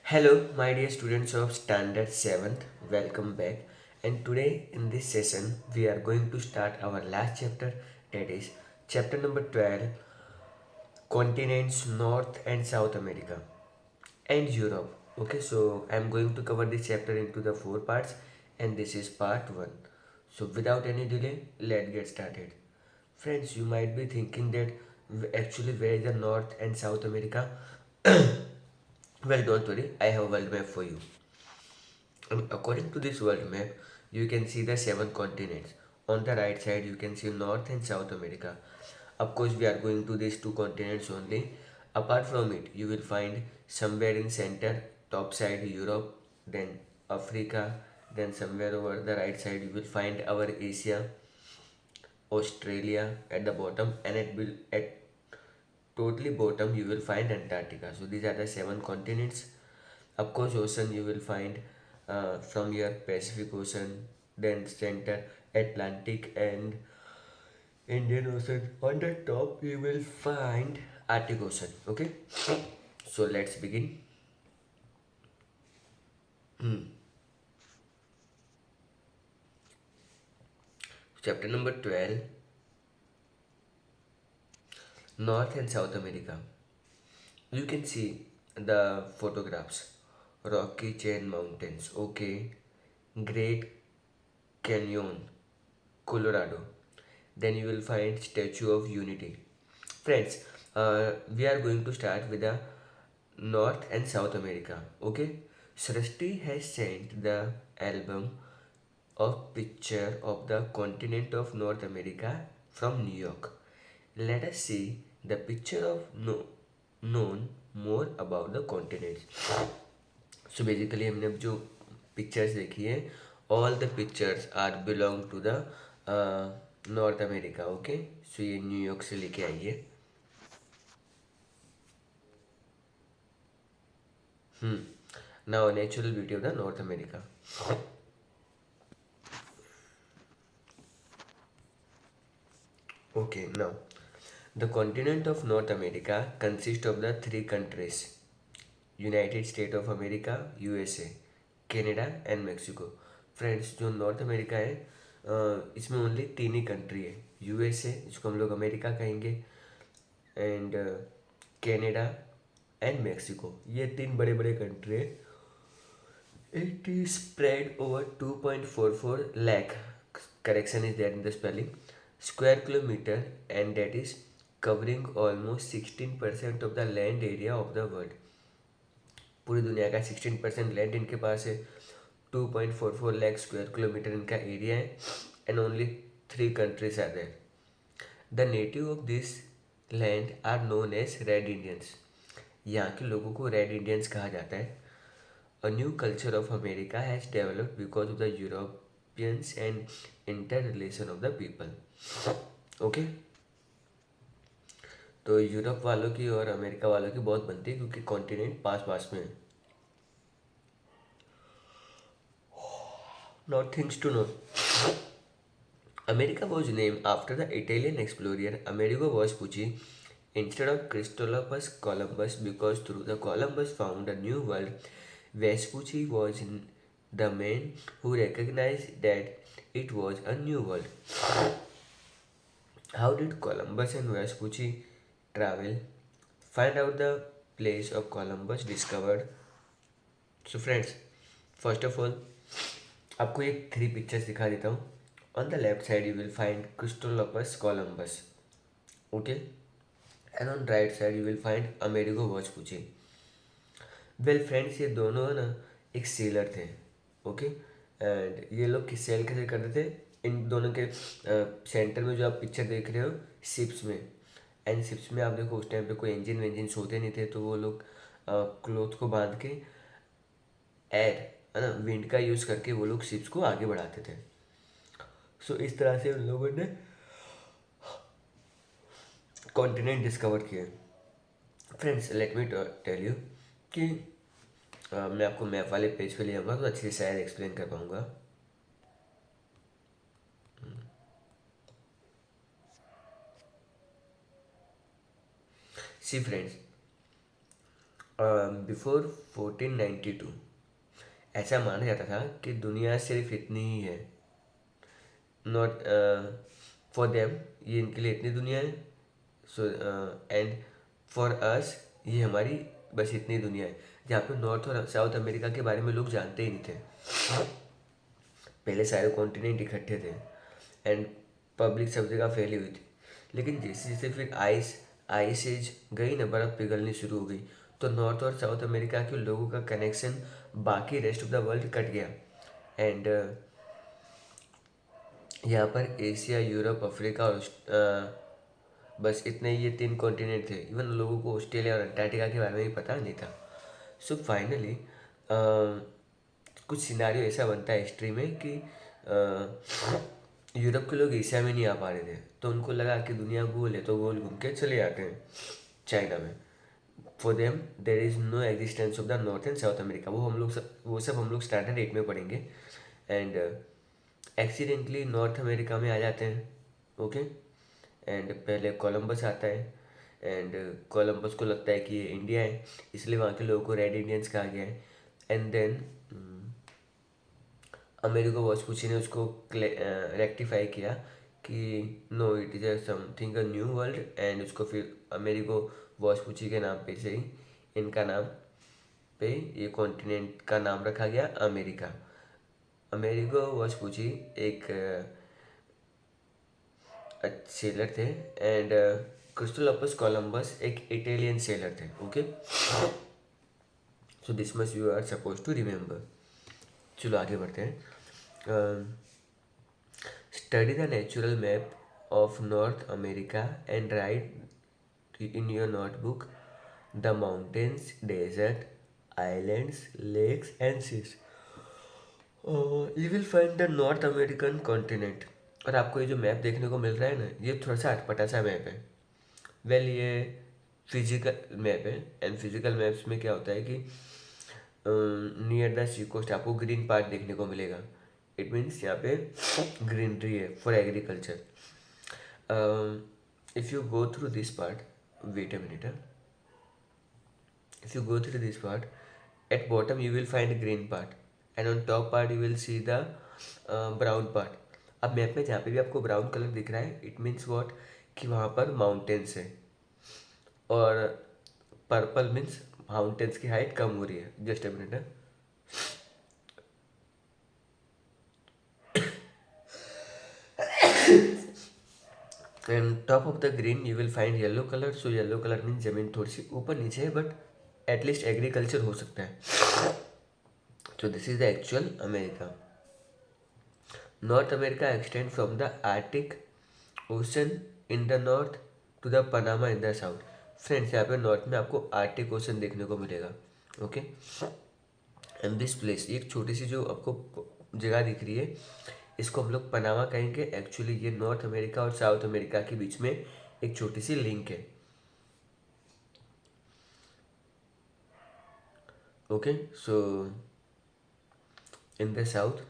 Hello, my dear students of Standard 7th. Welcome back. And today in this session, we are going to start our last chapter, that is chapter number 12, Continents North and South America and Europe. Okay, so I'm going to cover this chapter into the four parts, and this is part 1. So, without any delay, let's get started. Friends, you might be thinking that actually where is the North and South America? Well, don't worry, I have a world map for you. According to this world map, you can see the seven continents. On the right side, you can see North and South America. Of course, we are going to these two continents only. Apart from it, you will find somewhere in center, top side Europe, then Africa, then somewhere over the right side you will find our Asia, Australia at the bottom, and at totally bottom you will find Antarctica. So these are the seven continents. Of course, ocean you will find from your Pacific Ocean, then center Atlantic and Indian Ocean. On the top you will find Arctic Ocean. Okay, so let's begin. Chapter number 12, North and South America. You can see the photographs. Rocky Chain Mountains, okay. Great Canyon, Colorado. Then you will find Statue of Unity. Friends, we are going to start with the North and South America. Okay, Srishti has sent the album of picture of the continent of North America from New York. Let us see the picture of known more about the continents. So basically हमने अब जो pictures देखी है all the pictures are belong to the north America okay so ये New York से लेके आई है now natural beauty of the north America okay now the continent of north America consist of the three countries United State of America USA Canada and Mexico friends जो North America है इसमें only तीन ही country है USA जिसको हम लोग America कहेंगे and Canada and Mexico ये तीन बड़े बड़े कंट्री है it is spread over 2.44 lakh correction is there in the spelling square kilometer and that is covering almost 16% of the land area of the world पूरी दुनिया का 16% land इनके पास है 2.44 लाख स्क्वायर किलोमीटर इनका एरिया है and only three countries are there the native of this land are known as red Indians यहाँ के लोगों को रेड इंडियंस कहा जाता है a new culture of America has developed because of the Europeans and interrelation of the people okay तो Europe वालों की और अमेरिका वालों की बहुत बनती है क्योंकि कॉन्टिनेंट पास पास में है Not things to know. America was named after the Italian explorer Amerigo Vespucci instead of Christopher Columbus because through the Columbus found a new world. Vespucci was the man who recognized that it was a new world. How did Columbus and Vespucci travel? Find out the place of Columbus discovered. So friends, first of all, आपको एक three pictures दिखा देता हूँ on the left side you will find Christopher Columbus okay and on right side you will find Amerigo Vespucci well friends ये दोनों ना एक sailor थे ओके एंड ये लोग किस सेल कैसे करते थे इन दोनों के सेंटर में जो आप पिक्चर देख रहे हो शिप्स में एंड शिप्स में आप देखो उस टाइम पे कोई इंजन वेंजिन होते नहीं थे तो वो लोग क्लोथ को बांध के एयर है ना विंड का यूज़ करके वो लोग शिप्स को आगे बढ़ाते थे सो इस तरह से उन लोगों ने कॉन्टिनेंट डिस्कवर किए friends let me tell you कि मैं आपको मैप वाले पेज पे ले आऊँगा तो अच्छे से शायद एक्सप्लेन कर पाऊँगा सी फ्रेंड्स बिफोर 1492 ऐसा माना जाता था कि दुनिया सिर्फ इतनी ही है। नॉट फॉर देम, ये इनके लिए इतनी दुनिया है। सो एंड फॉर अस, ये हमारी बस इतनी दुनिया है। जहाँ पे नॉर्थ और साउथ अमेरिका के बारे में लोग जानते ही नहीं थे। पहले सारे कॉन्टिनेंट इकट्ठे थे एंड पब्लिक सब जगह फैली हुई थी। लेकिन जैसे जैसे फिर आइस एज गई ना, बर्फ़ पिघलनी शुरू हो गई, तो नॉर्थ और साउथ अमेरिका के लोगों का कनेक्शन बाकी rest of the world cut गया। एंड यहाँ पर एशिया, यूरोप, अफ्रीका और बस इतने ही ये तीन कॉन्टिनेंट थे। इवन लोगों को ऑस्ट्रेलिया और अंटार्कटिका के बारे में भी पता नहीं था। सो फाइनली कुछ सिनारियो ऐसा बनता है हिस्ट्री में कि यूरोप के लोग एशिया में नहीं आ पा रहे थे, तो उनको लगा कि दुनिया गोल है, तो गोल घूम के चले जाते हैं चाइना में। For them there is no existence of the north and south America. वो सब हम लोग स्टैंडर्ड 8 में पढ़ेंगे। एंड एक्सीडेंटली नॉर्थ अमेरिका में आ जाते हैं। ओके। एंड पहले कोलंबस आता है एंड कोलंबस को लगता है कि ये इंडिया है, इसलिए वहाँ के लोगों को रेड इंडियंस कहा गया है। एंड देन अमेरिको वेस्पुची ने उसको रेक्टिफाई किया कि no, it is something a new world, and उसको फिर अमेरिको वेस्पुची के नाम पे से ही इनका नाम पे ये कॉन्टिनेंट का नाम रखा गया अमेरिका। अमेरिको वेस्पुची एक सेलर थे एंड क्रिस्टोफर कोलंबस एक इटालियन सेलर थे। Okay, so this much you are suppose to remember. चलो आगे बढ़ते हैं। Study the natural map of north America and write in your notebook the mountains, desert, islands, lakes and seas. You will find the north American continent. और आपको ये जो map देखने को मिल रहा है ना, ये थोड़ा सा अटपटा सा मैप है। वेल, ये फिजिकल मैप है एंड फिजिकल मैप्स में क्या होता है कि नियर द सी कोस्ट आपको ग्रीन पार्ट देखने को मिलेगा। इट मीन्स यहाँ पे ग्रीनरी है for agriculture. If you go through this part, wait a minute, if you go through this part, at bottom you will find green part and on top part you will see the brown part. अब map में जहाँ पे भी आपको brown colour दिख रहा है, it means what, कि वहाँ पर माउंटेन्स है। और पर्पल मीन्स माउंटेन्स की हाइट कम हो रही है। Just a minute. And top of the green you will find yellow colour. So yellow colour means जमीन थोड़ी सी ऊपर नीचे है, बट एटलीस्ट एग्रीकल्चर हो सकता है। So this is the actual America. North America extends from the Arctic Ocean in the north to the Panama in the south. Friends, यहाँ पे नॉर्थ में आपको आर्टिक ओशन देखने को मिलेगा। ओके, एंड दिस प्लेस, एक छोटी सी जो आपको जगह दिख रही है, इसको हम लोग पनामा कहेंगे। एक्चुअली ये नॉर्थ अमेरिका और साउथ अमेरिका के बीच में एक छोटी सी लिंक है। Okay, so in the south,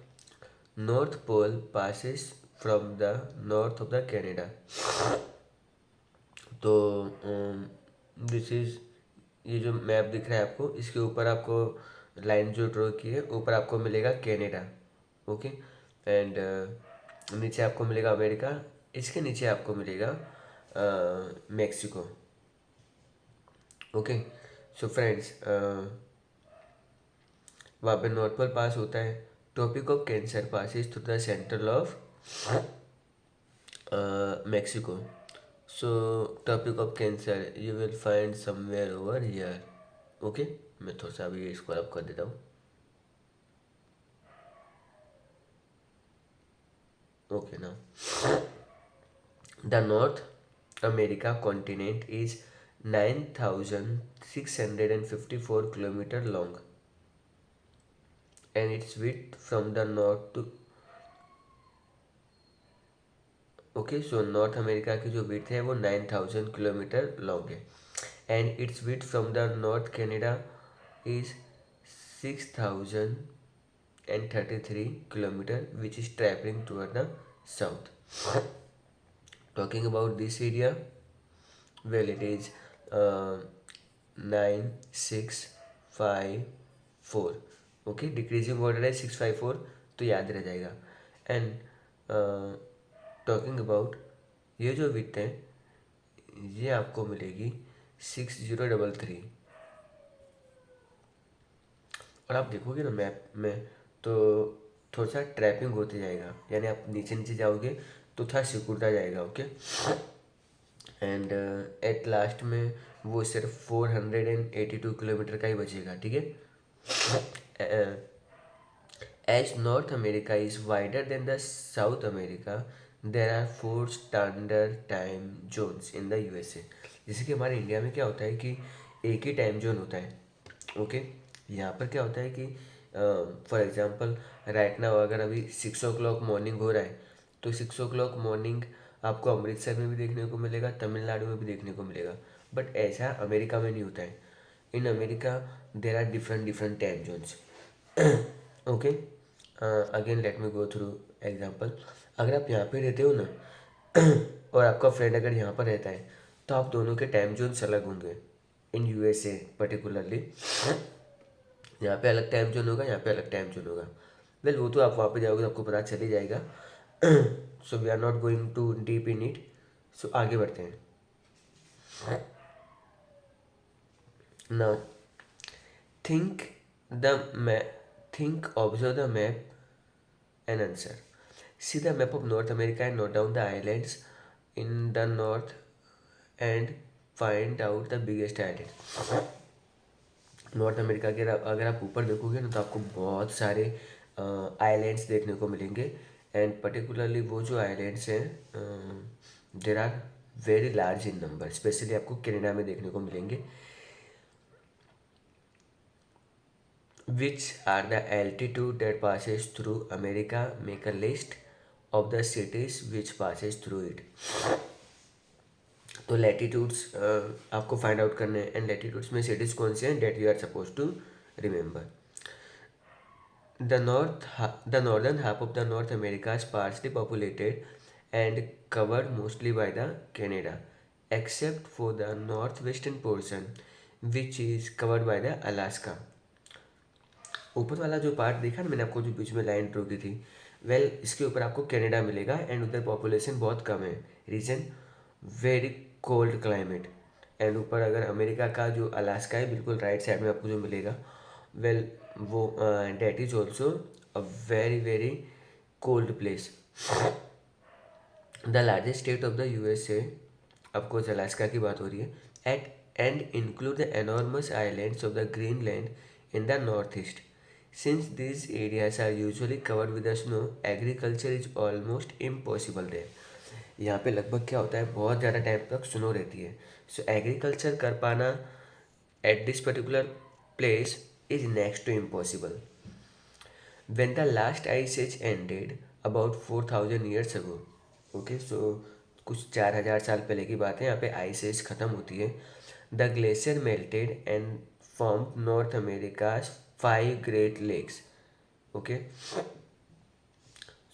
north pole passes from the north of the Canada. तो दिस इज़, ये जो मैप दिख रहा है आपको, इसके ऊपर आपको लाइन जो ड्रॉ की है, ऊपर आपको मिलेगा कनाडा। ओके, एंड नीचे आपको मिलेगा अमेरिका, इसके नीचे आपको मिलेगा मेक्सिको। ओके, सो फ्रेंड्स, वहाँ पे नॉर्थ पोल पास होता है। Topic of cancer passes through the central of Mexico. So topic of cancer you will find somewhere over here. Okay, मैं थोड़ा सा अभी इसको अप कर देता हूँ। Okay, now the North America continent is 9,654 kilometer long and its width from the north to, okay, so North America की जो विड्थ है वो 9,000 किलोमीटर लॉन्ग है and it's width from the north Canada is 6,033 kilometer, which is traveling toward the south. Talking about this area, well, it is 9 6 5 4। Okay, decreasing order है 6 5 4, तो याद रह जाएगा। एंड टॉकिंग अबाउट ये जो विथ है, ये आपको मिलेगी 6033। और आप देखोगे ना मैप में, तो थोड़ा सा ट्रैपिंग होते जाएगा, यानी आप नीचे नीचे जाओगे तो थोड़ा सिकुड़ता जाएगा। ओके, एंड एट लास्ट में वो सिर्फ 482 किलोमीटर का ही बचेगा। ठीक है। As north America is wider than the south America, there are 4 standard time zones in the USA. जैसे कि हमारे इंडिया में क्या होता है कि एक ही टाइम जोन होता है। ओके, यहाँ पर क्या होता है कि फॉर एग्जांपल राइट नाउ अगर अभी 6 o'clock मॉर्निंग हो रहा है, तो 6 o'clock मॉर्निंग आपको अमृतसर में भी देखने को मिलेगा, तमिलनाडु में भी देखने को मिलेगा। बट ऐसा अमेरिका में नहीं होता है। In America there are different different time zones. Okay, again let me go through example. अगर आप यहाँ पे रहते हो ना और आपका फ्रेंड अगर यहाँ पर रहता है, तो आप दोनों के टाइम जोन्स अलग होंगे। इन यूएसए पर्टिकुलरली यहाँ पे अलग टाइम जोन होगा, यहाँ पे अलग टाइम जोन होगा। वेल वो तो आप वहाँ पे जाओगे तो आपको पता चल ही जाएगा। So we are not going to deep in it. So आगे बढ़ते हैं। Now think the map, think observe the map and answer. See the map of North America and note down the islands in the north and find out the biggest island. North America के अगर आप ऊपर देखोगे ना, तो आपको बहुत सारे आइलैंड्स देखने को मिलेंगे। एंड पर्टिकुलरली वो जो आइलैंड्स हैं, there are very large in number. Specially आपको कनाडा में देखने को मिलेंगे। Which are the altitude that passes through America? Make a list of the cities which passes through it. तो लैटिट्यूड्स आपको फाइंड आउट करने हैं, एंड लैटिट्यूड्स में सिटीज़ कौन से हैं that you are suppose to remember. The northern half of the North America is sparsely populated and covered mostly by the Canada, except for the northwestern portion, which is covered by the Alaska. ऊपर वाला जो part देखा ना मैंने आपको, जो बीच में line draw की थी, वेल इसके ऊपर आपको कनाडा मिलेगा। एंड उधर पॉपुलेशन बहुत कम है, region very cold climate. And ऊपर अगर अमेरिका का जो अलास्का है, बिल्कुल राइट साइड में आपको जो मिलेगा, वेल वो that is also a very very cold place. The largest state of the USA, of course Alaska की बात हो रही है, at and include the enormous islands of the Greenland in the north east. Since these areas are usually covered with the snow, agriculture is almost impossible there. यहाँ पे लगभग क्या होता है, बहुत ज़्यादा टाइम तक स्नो रहती है। सो एग्रीकल्चर कर पाना at this particular place is next to impossible. When the last ice age ended about 4,000 years ago, okay so कुछ 4,000 साल पहले की बात है, यहाँ पे आइस एज ख़त्म होती है। The glacier melted and form North America 5 great lakes. Okay,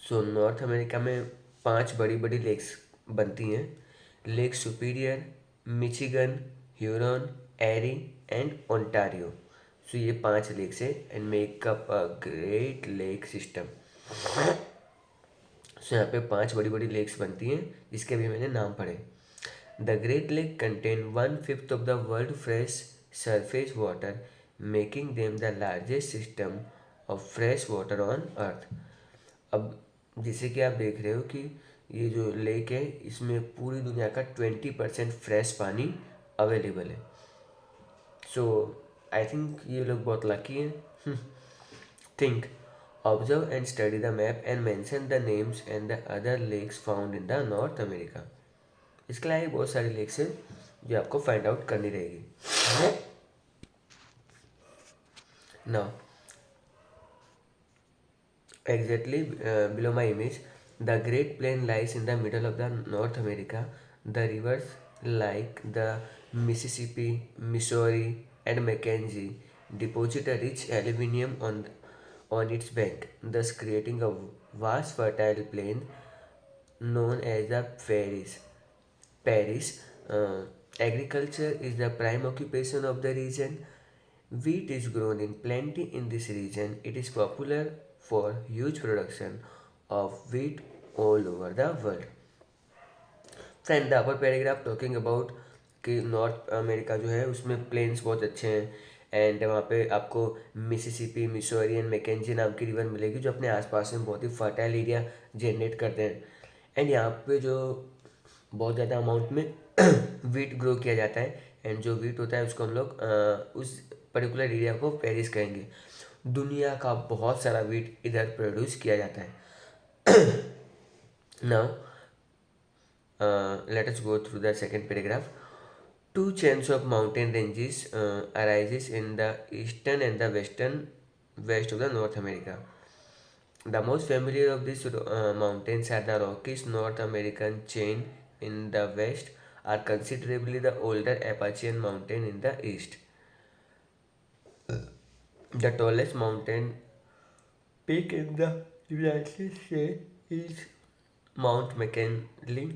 so North America में 5 बड़ी बड़ी लेक्स बनती हैं। Lake Superior, Michigan, Huron, Erie and Ontario. So ये 5 लेक्स है and make up a great lake system. So यहाँ पे 5 बड़ी बड़ी लेक्स बनती हैं, जिसके भी मैंने नाम पढ़े। The great lake contain 1/5 of the world fresh surface water, making them the largest system of fresh water on earth. अब जैसे कि आप देख रहे हो कि ये जो लेक है, इसमें पूरी दुनिया का 20% फ्रेश पानी अवेलेबल है। सो आई थिंक ये लोग बहुत लकी हैं। Think, observe and study the map and mention the names and the other lakes found in the north America. इसके अलावा बहुत सारी लेक्स हैं जो आपको फाइंड आउट करनी रहेगी। Now exactly below my image, the Great Plain lies in the middle of the North America. The rivers like the Mississippi, Missouri, and Mackenzie deposit a rich aluminum on its bank, thus creating a vast fertile plain known as the Paris. Paris. Agriculture is the prime occupation of the region. Wheat is grown in plenty in this region. It is popular for huge production of wheat all over the world. Friend the upper paragraph talking about कि north America जो है उसमें planes बहुत अच्छे हैं and वहाँ पे आपको मिसिसिपी मिसोरी एंड मैकेंजी नाम की रिवर मिलेगी जो अपने आसपास में बहुत ही फर्टाइल एरिया जनरेट करते हैं एंड यहाँ पे जो बहुत ज़्यादा अमाउंट में वीट ग्रो किया जाता है एंड जो वीट होता है उसको हम लोग उस पर्टिकुलर एरिया को पेरिस कहेंगे। दुनिया का बहुत सारा वीट इधर प्रोड्यूस किया जाता है। Now let us go through the second paragraph. Two chains of mountain ranges arises in the eastern and the western west of the North America. The most familiar of these mountains are the Rockies. North American chain in the west are considerably the older Appalachian mountain in the east. The tallest mountain peak in the United States is Mount McKinley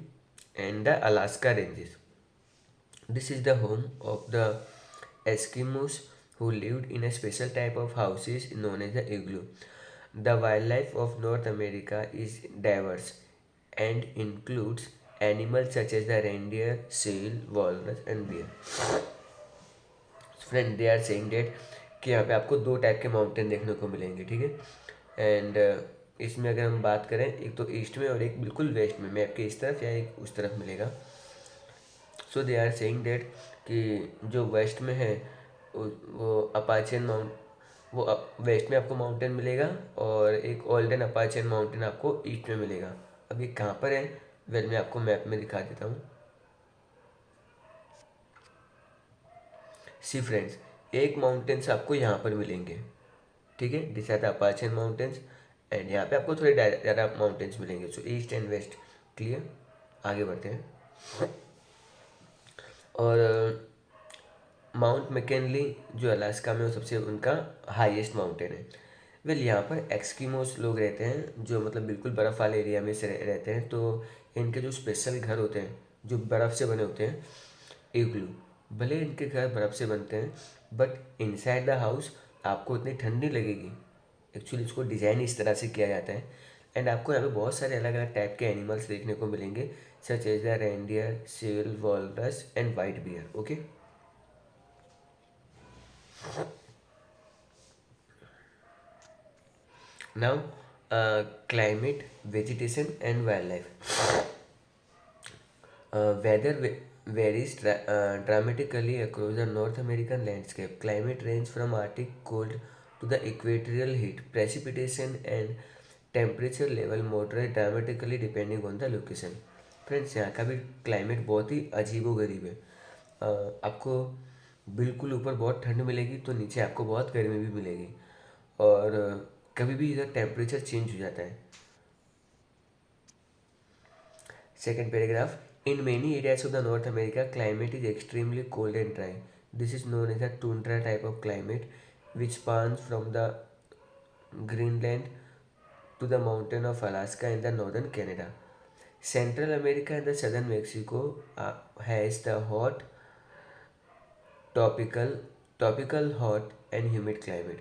and the Alaska ranges. This is the home of the Eskimos who lived in a special type of houses known as the igloo. The wildlife of North America is diverse and includes animals such as the reindeer, seal, walrus and bear. Friend they are saying that कि यहाँ पे आपको दो type के mountain देखने को मिलेंगे, ठीक है। एंड इसमें अगर हम बात करें एक तो ईस्ट में और एक बिल्कुल वेस्ट में, मैप के इस तरफ या एक उस तरफ मिलेगा। सो दे आर सेइंग डेट कि जो वेस्ट में है वो अपाचेन माउंट वो वेस्ट में आपको माउंटेन मिलेगा और एक ओल्डन अपाचेन माउंटेन आपको ईस्ट में मिलेगा। अब ये कहाँ पर है, वेल मैं आपको मैप में दिखा देता हूँ। सी फ्रेंड्स, एक माउंटेन्स आपको यहाँ पर मिलेंगे, ठीक है, this are the Appalachian mountains and यहाँ पे आपको थोड़े ज़्यादा माउंटेन्स मिलेंगे। So east and west clear. आगे बढ़ते हैं। और माउंट मैकिनली जो अलास्का में वो सबसे उनका हाईएस्ट माउंटेन है। वेल यहाँ पर एक्सकीमोस लोग रहते हैं जो मतलब बिल्कुल बर्फ़ वाले एरिया में से रहते हैं, तो इनके जो स्पेशल घर होते हैं जो बर्फ़ से बने होते हैं, इग्लू, भले इनके घर बर्फ़ से बनते हैं बट इनसाइड द हाउस आपको इतनी ठंड नहीं लगेगी। एक्चुअली इसको डिज़ाइन इस तरह से किया जाता है एंड आपको यहाँ पे बहुत सारे अलग अलग टाइप के एनिमल्स देखने को मिलेंगे such as the reindeer, seal, walrus and white bear. Okay, now climate, vegetation and wildlife. Weather varies dramatically across the North American landscape. Climate ranges from Arctic cold to the equatorial heat. Precipitation and temperature level moderate dramatically depending on the location. Friends यहाँ का भी climate बहुत ही अजीबो गरीब है। आपको बिल्कुल ऊपर बहुत ठंड मिलेगी तो नीचे आपको बहुत गर्मी भी मिलेगी और कभी भी इधर टेम्परेचर चेंज हो जाता है। Second paragraph. In many areas of the North America, climate is extremely cold and dry. This is known as a tundra type of climate, which spans from the Greenland to the mountain of Alaska in the northern Canada. Central America and the southern Mexico has the hot tropical hot and humid climate,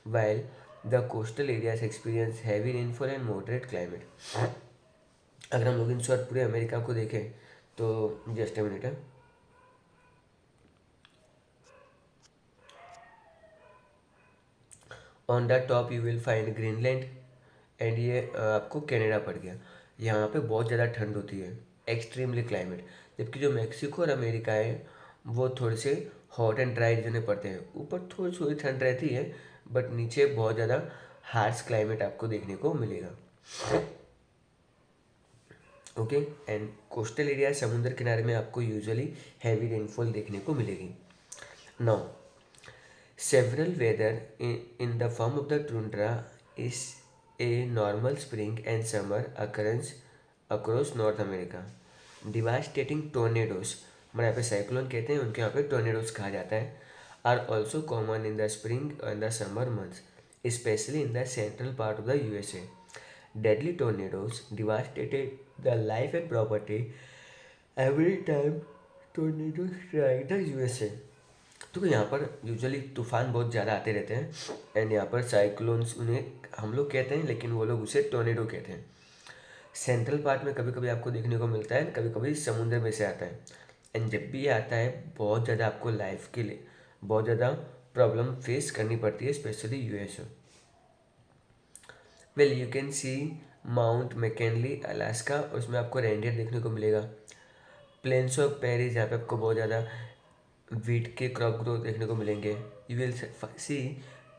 while the coastal areas experience heavy rainfall and moderate climate. अगर हम लोग in short पूरे America को देखें तो just a minute है। On the top you will find Greenland and ये आपको कनाडा पड़ गया। यहाँ पे बहुत ज़्यादा ठंड होती है, एक्सट्रीमली क्लाइमेट, जबकि जो मैक्सिको और अमेरिका है वो थोड़े से हॉट एंड ड्राई रीजन में पड़ते हैं। ऊपर थोड़ी थोड़ी ठंड रहती है बट नीचे बहुत ज़्यादा हार्श क्लाइमेट आपको देखने को मिलेगा। ओके, एंड कोस्टल एरिया समुद्र किनारे में आपको यूजुअली हैवी रेनफॉल देखने को मिलेगी। Now several weather in the form of the tundra is a normal spring and summer occurrence across north America. Devastating tornadoes, मतलब यहाँ पे साइक्लोन कहते हैं, उनके यहाँ पे टोर्नेडोज कहा जाता है, are also common in the spring and the summer months, specially in the central part of the USA. Deadly tornadoes devastated the life and property every time tornado strike the USA. तो यहाँ पर usually तूफान बहुत ज़्यादा आते रहते हैं and यहाँ पर साइक्लोन्स उन्हें हम लोग कहते हैं, लेकिन वो लोग उसे टोर्नेडो कहते हैं। सेंट्रल पार्ट में कभी कभी आपको देखने को मिलता है, कभी कभी समुद्र में से आता है। एंड जब भी ये आता है बहुत ज़्यादा आपको लाइफ के लिए बहुत ज़्यादा प्रॉब्लम फेस करनी पड़ती है, specially US. Well you can see mount McKinley Alaska, उसमें आपको रेंडियर देखने को मिलेगा। प्लेन्स ऑफ पेरिस, जहाँ पे आपको बहुत ज़्यादा वीट के क्रॉप ग्रो देखने को मिलेंगे। You will see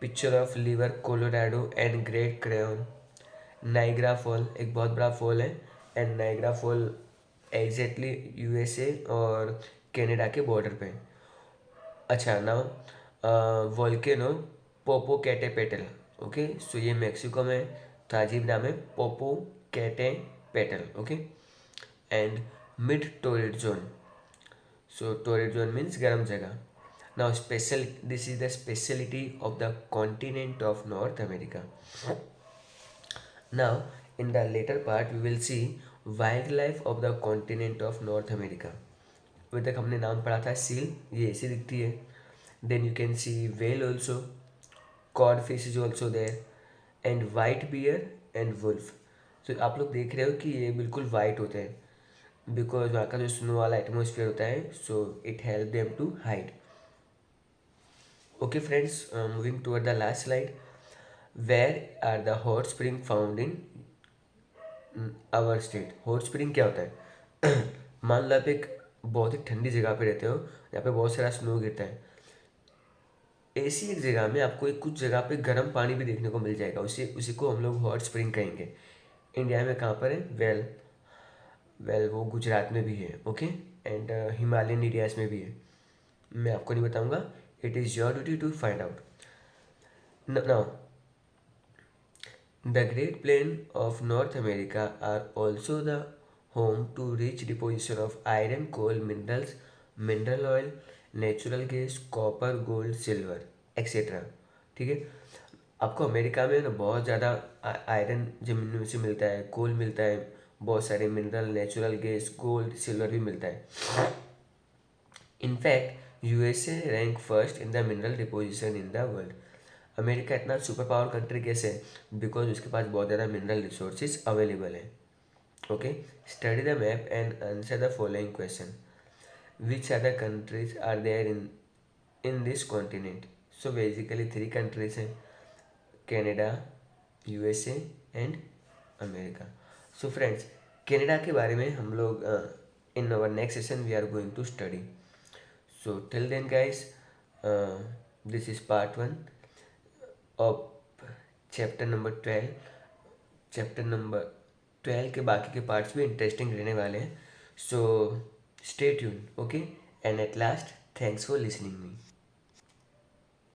picture of river Colorado and great crane. Niagara fall एक बहुत बड़ा फॉल है, and Niagara fall exactly USA और कनाडा के बॉर्डर पे। अच्छा now volcano Popocatepetl. Okay, so ये मेक्सिको में था, अजीब नाम है, Popocatepetl. Okay, and mid torrid zone, so torrid zone means गर्म जगह। Now special, this is the speciality of the continent of north America. Now, in the later part, we will see wildlife of the continent of North America. अभी तक हमने नाम पढ़ा था seal, ये ऐसी दिखती है. Then you can see whale also, codfish is also there, and white bear and wolf. So आप लोग देख रहे हो कि ये बिल्कुल वाइट होते हैं बिकॉज वहाँ का जो स्नो वाला एटमोसफियर होता है, so it help them to hide. Okay friends, moving toward the last slide. Where are the hot spring found in our state? Hot spring क्या होता है? मान लो आप एक बहुत ही ठंडी जगह पे रहते हो, यहाँ पे बहुत सारा स्नो गिरता है, ऐसी एक जगह में आपको एक कुछ जगह पे गर्म पानी भी देखने को मिल जाएगा, उसी उसी को हम लोग हॉट स्प्रिंग कहेंगे. इंडिया में कहाँ पर है? वेल वो गुजरात में भी है. ओके, एंड हिमालयन एरियाज में भी है. मैं आपको नहीं बताऊंगा, it is your duty to find out. Now the Great Plains of North America are also the home to rich deposition of iron, coal, minerals, mineral oil, natural gas, copper, gold, silver, etc. ठीक है, आपको America में ना बहुत ज़्यादा iron जमीन में से मिलता है, कोल मिलता है, बहुत सारे mineral, natural gas, gold, silver भी मिलता है. In fact USA rank first in the mineral deposition in the world. America इतना सुपर पावर कंट्री कैसे है? बिकॉज उसके पास बहुत ज़्यादा मिनरल रिसोर्सेज अवेलेबल है. Okay, study the map and answer the following question. Which are the countries are there in this continent? So basically 3 countries हैं, Canada, USA and America. So friends, Canada के बारे में हम लोग in our next session we are going to study. So till then guys, this is part 1 of chapter number 12. Chapter number 12 के बाकी के parts भी इंटरेस्टिंग रहने वाले हैं. So stay tune. Okay, and at last thanks for listening me.